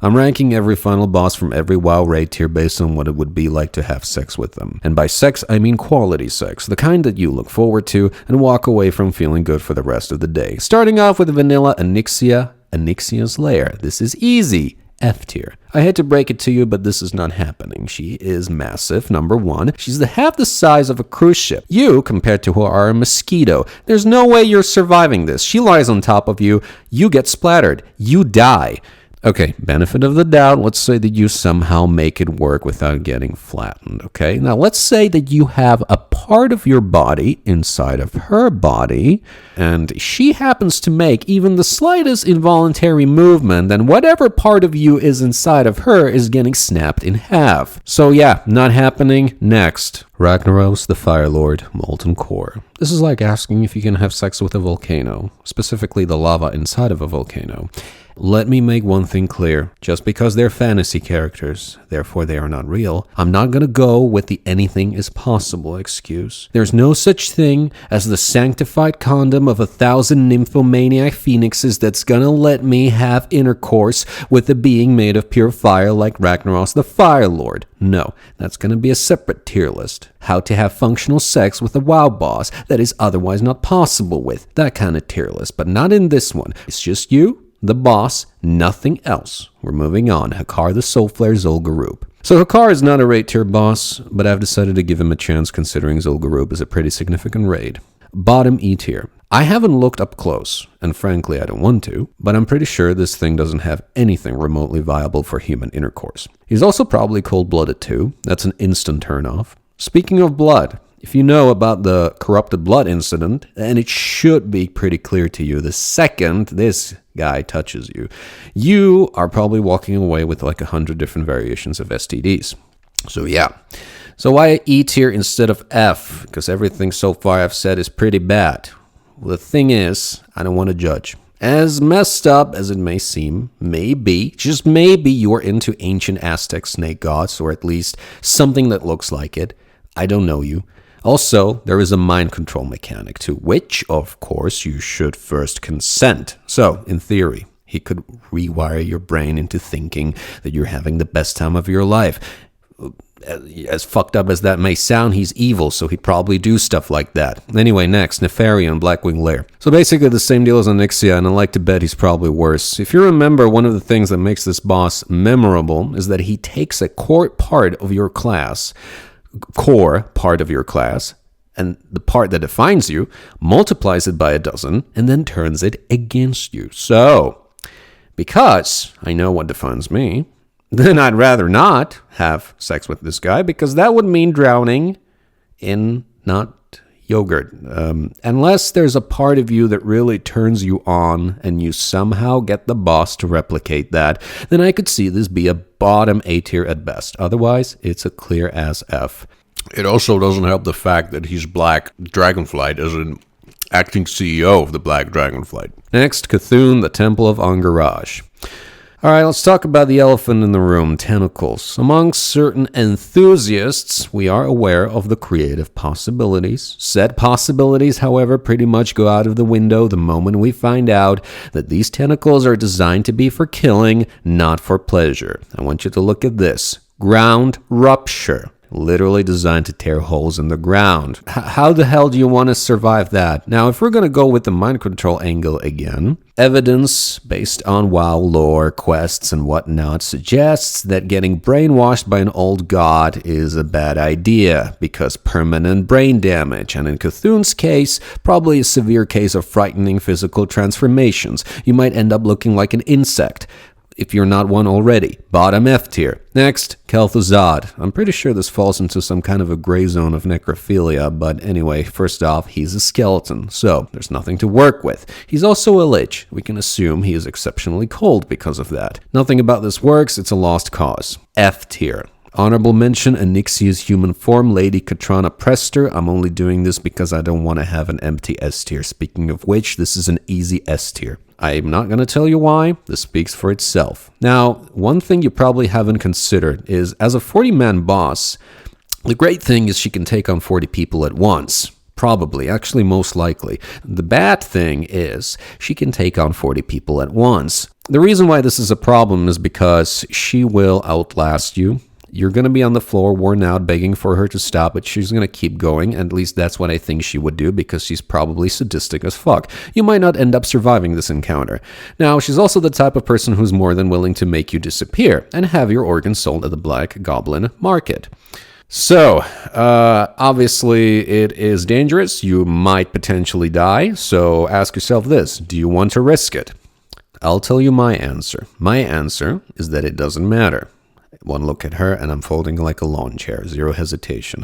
I'm ranking every final boss from every WoW raid tier based on what it would be like to have sex with them. And by sex, I mean quality sex, the kind that you look forward to and walk away from feeling good for the rest of the day. Starting off with vanilla Onyxia's lair. This is easy. F tier. I hate to break it to you, but this is not happening. She is massive, number one. She's half the size of a cruise ship. You, compared to her, are a mosquito. There's no way you're surviving this. She lies on top of you. You get splattered. You die. Okay, benefit of the doubt, let's say that you somehow make it work without getting flattened, okay? Now, let's say that you have a part of your body inside of her body, and she happens to make even the slightest involuntary movement, and whatever part of you is inside of her is getting snapped in half. So yeah, not happening. Next. Ragnaros, the Fire Lord, Molten Core. This is like asking if you can have sex with a volcano, specifically the lava inside of a volcano. Let me make one thing clear. Just because they're fantasy characters, therefore they are not real, I'm not gonna go with the anything is possible excuse. There's no such thing as the sanctified condom of 1,000 nymphomaniac phoenixes that's gonna let me have intercourse with a being made of pure fire like Ragnaros the Fire Lord. No, that's gonna be a separate tier list. How to have functional sex with a WoW boss that is otherwise not possible with. That kind of tier list, but not in this one. It's just you, the boss, nothing else. We're moving on. Hakkar the Soulflayer, Zul'Gurub. So Hakkar is not a raid tier boss, but I've decided to give him a chance considering Zul'Gurub is a pretty significant raid. Bottom E tier. I haven't looked up close, and frankly I don't want to, but I'm pretty sure this thing doesn't have anything remotely viable for human intercourse. He's also probably cold-blooded too. That's an instant turn-off. Speaking of blood, if you know about the corrupted blood incident, and it should be pretty clear to you the second this guy touches you, you are probably walking away with like 100 different variations of STDs. So yeah. So why E tier instead of F? Because everything so far I've said is pretty bad. Well, the thing is, I don't want to judge. As messed up as it may seem, maybe, just maybe you're into ancient Aztec snake gods, or at least something that looks like it. I don't know you. Also, there is a mind control mechanic to which, of course, you should first consent. So, in theory, he could rewire your brain into thinking that you're having the best time of your life. As fucked up as that may sound, he's evil, so he'd probably do stuff like that. Anyway, next, Nefarian, Blackwing Lair. So basically the same deal as Onyxia, and I like to bet he's probably worse. If you remember, one of the things that makes this boss memorable is that he takes a core part of your class, and the part that defines you, multiplies it by a dozen, and then turns it against you. So, because I know what defines me, then I'd rather not have sex with this guy, because that would mean drowning in not yogurt. Unless there's a part of you that really turns you on and you somehow get the boss to replicate that, then I could see this be a bottom A tier at best. Otherwise, it's a clear as F. It also doesn't help the fact that he's Black Dragonflight as an acting CEO of the Black Dragonflight. Next, Cthulhu, the Temple of Angaraj. Alright, let's talk about the elephant in the room, tentacles. Among certain enthusiasts, we are aware of the creative possibilities. Said possibilities, however, pretty much go out of the window the moment we find out that these tentacles are designed to be for killing, not for pleasure. I want you to look at this. Ground rupture. Literally designed to tear holes in the ground. How the hell do you want to survive that? Now, if we're going to go with the mind control angle again, evidence based on WoW lore, quests, and whatnot suggests that getting brainwashed by an old god is a bad idea because permanent brain damage, and in Cthulhu's case, probably a severe case of frightening physical transformations. You might end up looking like an insect, if you're not one already. Bottom F tier. Next, Kel'Thuzad. I'm pretty sure this falls into some kind of a gray zone of necrophilia, but anyway, first off, he's a skeleton, so there's nothing to work with. He's also a lich. We can assume he is exceptionally cold because of that. Nothing about this works, it's a lost cause. F tier. Honorable mention, Onyxia's human form, Lady Katrana Prestor. I'm only doing this because I don't want to have an empty S tier. Speaking of which, this is an easy S tier. I'm not going to tell you why. This speaks for itself. Now, one thing you probably haven't considered is, as a 40-man boss, the great thing is she can take on 40 people at once. Probably, actually most likely. The bad thing is she can take on 40 people at once. The reason why this is a problem is because she will outlast you. You're going to be on the floor, worn out, begging for her to stop, but she's going to keep going. At least that's what I think she would do, because she's probably sadistic as fuck. You might not end up surviving this encounter. Now, she's also the type of person who's more than willing to make you disappear and have your organs sold at the Black Goblin Market. So, obviously, it is dangerous. You might potentially die. So ask yourself this: do you want to risk it? I'll tell you my answer. My answer is that it doesn't matter. One look at her, and I'm folding like a lawn chair. Zero hesitation.